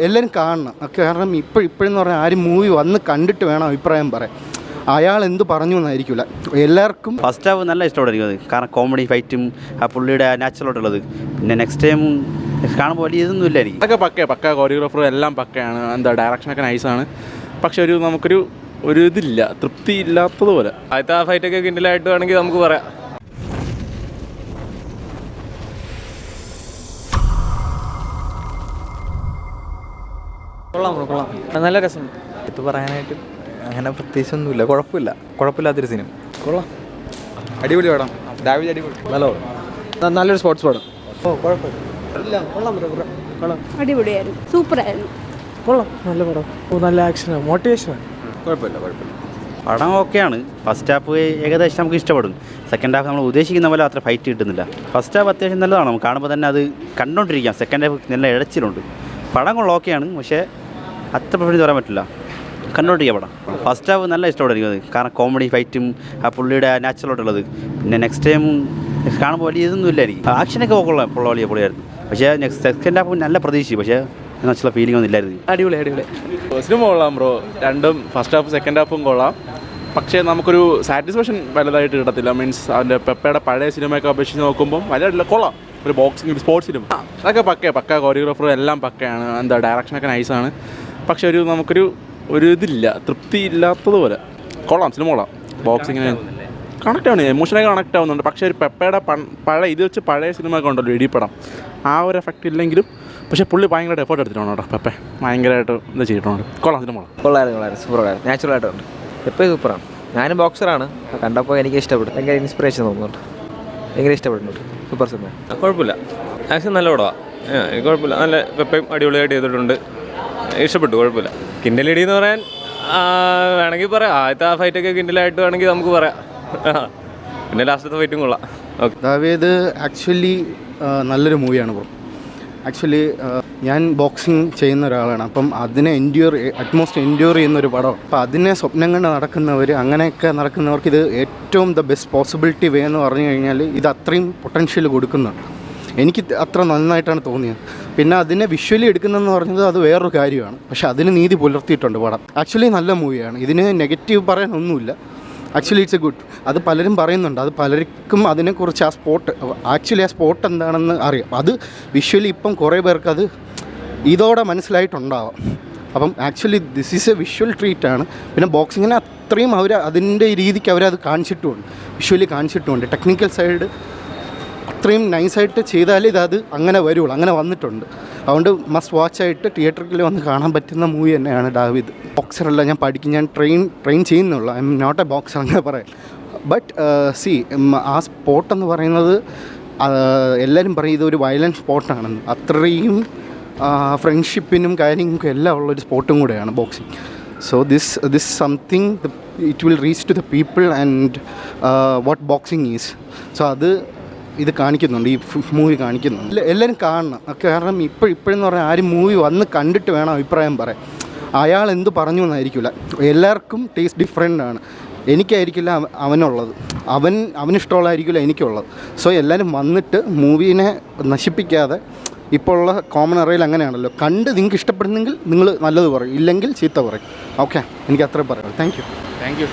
എല്ലാവരും കാണണം. കാരണം ഇപ്പോഴെന്ന് പറഞ്ഞാൽ ആരും മൂവി വന്ന് കണ്ടിട്ട് വേണം അഭിപ്രായം പറയാൻ. അയാൾ എന്ത് പറഞ്ഞു എന്നായിരിക്കില്ല എല്ലാവർക്കും. ഫസ്റ്റ് ഹാഫ് നല്ല ഇഷ്ടമായിരിക്കും അത്, കാരണം കോമഡി ഫൈറ്റും ആ പുള്ളിയുടെ നാച്ചുറലായിട്ടുള്ളത്. പിന്നെ നെക്സ്റ്റ് ടൈം കാണുമ്പോൾ വലിയ ഇതൊന്നും ഇല്ലായിരിക്കും. അതൊക്കെ പക്ക കോറിയോഗ്രാഫറും എല്ലാം പക്കയാണ്. എന്താ ഡയറക്ഷനൊക്കെ നൈസാണ്. പക്ഷെ നമുക്കൊരു ഇതില്ല, തൃപ്തി ഇല്ലാത്തതുപോലെ. ആദ്യത്തെ ആ ഫൈറ്റൊക്കെ കിൻഡിലായിട്ട് വേണമെങ്കിൽ നമുക്ക് പറയാം. കൊള്ളാം, നല്ല രസം. ഇത് പറയാനായിട്ട് അങ്ങനെ പ്രത്യേകിച്ചൊന്നുമില്ല. കുഴപ്പമില്ലാത്തൊരു സിനിമ. കൊള്ളാം, അടിപൊളി പടം. ഡാവിഡ് അടിപൊളി, നല്ലൊരു സ്പോർട്സ് പടം. അടിപൊളിയായിരുന്നു, സൂപ്പറായിരുന്നു. കൊള്ളാം, നല്ല പടം. നല്ല ആക്ഷനാണ്, മോട്ടിവേഷനാണ്. കുഴപ്പമില്ല. പടം ഓക്കെയാണ്. ഫസ്റ്റ് ഹാഫ് ഏകദേശം നമുക്ക് ഇഷ്ടപ്പെടും. സെക്കൻഡ് ഹാഫ് നമ്മൾ ഉദ്ദേശിക്കുന്ന പോലെ അത്ര ഫൈറ്റ് കിട്ടുന്നില്ല. ഫസ്റ്റ് ഹാഫ് അത്യാവശ്യം നല്ലതാണ്, നമുക്ക് കാണുമ്പോൾ തന്നെ അത് കണ്ടുകൊണ്ടിരിക്കാം. സെക്കൻഡ് ഹാഫ് നല്ല ഇഴച്ചിലുണ്ട്. പടങ്ങൾ ഓക്കെയാണ്, പക്ഷേ അത്ര പ്രശ്നം പറയാൻ പറ്റില്ല. കണ്ടുകൊണ്ടിരിക്കുക പടം. ഫസ്റ്റ് ഹാഫ് നല്ല ഇഷ്ടമായിരിക്കും അത്, കാരണം കോമഡി ഫൈറ്റും ആ പുള്ളിയുടെ നാച്ചുറലായിട്ടുള്ളത്. പിന്നെ നെക്സ്റ്റ് ടൈം കാണുമ്പോൾ വലിയ ഇതൊന്നും ഇല്ലായിരിക്കും. ആക്ഷനൊക്കെ വലിയ പൊളിയായിരുന്നു. പക്ഷേ സെക്കൻഡ് ഹാഫ് നല്ല പ്രതീക്ഷിച്ചു, പക്ഷേ ചില ഫീലിംഗ് ഒന്നും ഇല്ലായിരുന്നു. അടിപൊളി സിനിമ കൊള്ളാം ബ്രോ. രണ്ടും ഫസ്റ്റ് ഹാഫും സെക്കൻഡ് ഹാഫും കൊള്ളാം. പക്ഷേ നമുക്കൊരു സാറ്റിസ്ഫാക്ഷൻ വലുതായിട്ട് കിട്ടത്തില്ല. മീൻസ് അതിൻ്റെ പെപ്പയുടെ പഴയ സിനിമയൊക്കെ അപേക്ഷിച്ച് നോക്കുമ്പം വലിയ കൊള്ളാം. ഒരു ബോക്സിങ് സ്പോർട്സ് സിനിമ അതൊക്കെ പക്ക കോറിയോഗ്രാഫറും എല്ലാം പക്കയാണ്. എന്താ ഡയറക്ഷനൊക്കെ നൈസാണ്. പക്ഷെ നമുക്കൊരു ഇതില്ല, തൃപ്തി ഇല്ലാത്തതുപോലെ. കൊള്ളാം, സിനിമ കൊള്ളാം. ബോക്സിങ്ങിന് കണക്റ്റ് ആണ്, എമോഷനൊക്കെ കണക്റ്റ് ആവുന്നുണ്ട്. പക്ഷേ ഒരു പെപ്പയുടെ പഴയ സിനിമ ഒക്കെ ഉണ്ടല്ലോ, ഇടിപ്പടം, ആ ഒരു എഫക്റ്റ് ഇല്ലെങ്കിലും പക്ഷേ പുള്ളി ഭയങ്കരമായിട്ട് എഫേർട്ട് എടുത്തിട്ടുണ്ട് കേട്ടോ. പെപ്പെ ഭയങ്കരമായിട്ട് ഇത് ചെയ്തിട്ടുണ്ട്. കൊള്ളാം, സിനിമ കൊള്ളായിരുന്നു. സൂപ്പറായിരുന്നു, നാച്ചുറലായിട്ടുണ്ട്. പെപ്പ സൂപ്പറാണ്. ഞാനും ബോക്സറാണ്. കണ്ടപ്പോൾ എനിക്ക് ഇഷ്ടപ്പെട്ടു. ഭയങ്കര ഇൻസ്പിറേഷൻ തോന്നുന്നുണ്ട്. ഭയങ്കര ഇഷ്ടപ്പെടുന്നുണ്ട്. Super cinema. കുഴപ്പമില്ല, ആക്ഷൻ നല്ല പടമാണ്. കുഴപ്പമില്ല, നല്ല പെപ്പയും അടിപൊളിയായിട്ട് ചെയ്തിട്ടുണ്ട്. ഇഷ്ടപ്പെട്ടു, കുഴപ്പമില്ല. കിൻഡൽ എന്ന് പറയാൻ വേണമെങ്കിൽ പറയാം. ആദ്യത്തെ ആ ഫൈറ്റൊക്കെ കിൻഡിലായിട്ട് വേണമെങ്കിൽ നമുക്ക് പറയാം. പിന്നെ ലാസ്റ്റത്തെ ഫൈറ്റും കൊള്ളാം. ഓക്കെ, ദാവീദ് ആക്ച്വലി നല്ലൊരു മൂവിയാണ് ബ്രോ. ആക്ച്വലി ഞാൻ ബോക്സിങ് ചെയ്യുന്ന ഒരാളാണ്. അപ്പം അതിനെ അറ്റ്മോസ്റ്റ് എൻഡ്യൂർ ചെയ്യുന്നൊരു പടം. അപ്പോൾ അതിനെ സ്വപ്നം കണ്ട് നടക്കുന്നവർ, അങ്ങനെയൊക്കെ നടക്കുന്നവർക്ക് ഇത് ഏറ്റവും ദ ബെസ്റ്റ് പോസിബിലിറ്റി വേ എന്ന് പറഞ്ഞു കഴിഞ്ഞാൽ ഇത് അത്രയും പൊട്ടൻഷ്യൽ കൊടുക്കുന്നുണ്ട്. എനിക്ക് അത്ര നന്നായിട്ടാണ് തോന്നിയത്. പിന്നെ അതിനെ വിഷ്വലി എടുക്കുന്നതെന്ന് പറഞ്ഞത് അത് വേറൊരു കാര്യമാണ്. പക്ഷേ അതിന് നീതി പുലർത്തിയിട്ടുണ്ട് പടം. ആക്ച്വലി നല്ല മൂവിയാണ്. ഇതിന് നെഗറ്റീവ് പറയാനൊന്നുമില്ല. Actually it's A good. അത് പലരും പറയുന്നുണ്ട്, അത് പലർക്കും അതിനെക്കുറിച്ച് ആ സ്പോട്ട് എന്താണെന്ന് അറിയാം. അത് വിഷ്വലി ഇപ്പം കുറേ പേർക്ക് അത് ഇതോടെ മനസ്സിലായിട്ടുണ്ടാവാം. അപ്പം actually this is a visual ട്രീറ്റാണ്. പിന്നെ ബോക്സിങ്ങിനെ അത്രയും അതിൻ്റെ രീതിക്ക് അവരത് കാണിച്ചിട്ടുമുണ്ട്, വിഷ്വലി കാണിച്ചിട്ടുമുണ്ട്. ടെക്നിക്കൽ സൈഡ് അത്രയും നൈസായിട്ട് ചെയ്താലേ ഇത് അങ്ങനെ വരുള്ളൂ. അങ്ങനെ വന്നിട്ടുണ്ട്. അതുകൊണ്ട് മസ്റ്റ് വാച്ചായിട്ട് തിയേറ്ററിൽ വന്ന് കാണാൻ പറ്റുന്ന മൂവി തന്നെയാണ് ഡാവിദ്. ബോക്സറല്ല, ഞാൻ ട്രെയിൻ ചെയ്യുന്നുള്ളൂ. I'm not a boxer അങ്ങനെ പറയാം. ബട്ട് ആ സ്പോട്ടെന്ന് പറയുന്നത് എല്ലാവരും പറയും ഇതൊരു വയലൻറ്റ് സ്പോർട്ടാണെന്ന്. അത്രയും ഫ്രണ്ട്ഷിപ്പിനും കാര്യങ്ങൾക്കും എല്ലാം ഉള്ളൊരു സ്പോർട്ടും കൂടെയാണ് boxing. So this something it will reach to the people and what boxing is. So ഇത് കാണിക്കുന്നുണ്ട്, ഈ മൂവി കാണിക്കുന്നുണ്ട്. എല്ലാവരും കാണണം. കാരണം ഇപ്പോഴെന്ന് പറഞ്ഞാൽ ആരും മൂവി വന്ന് കണ്ടിട്ട് വേണം അഭിപ്രായം പറയാൻ. അയാൾ എന്ത് പറഞ്ഞു എന്നായിരിക്കില്ല. എല്ലാവർക്കും ടേസ്റ്റ് ഡിഫറെൻ്റ് ആണ്. എനിക്കായിരിക്കില്ല അവനുള്ളത്, അവനിഷ്ടമുള്ളതായിരിക്കില്ല എനിക്കുള്ളത്. സോ എല്ലാവരും വന്നിട്ട് മൂവീനെ നശിപ്പിക്കാതെ, ഇപ്പോൾ ഉള്ള കോമൺ അറിയിൽ അങ്ങനെയാണല്ലോ, കണ്ട് നിങ്ങൾക്ക് ഇഷ്ടപ്പെടുന്നെങ്കിൽ നിങ്ങൾ നല്ലത് പറയും, ഇല്ലെങ്കിൽ ചീത്ത പറയും. ഓക്കെ, എനിക്ക് അത്രേ പറയാം. Thank you.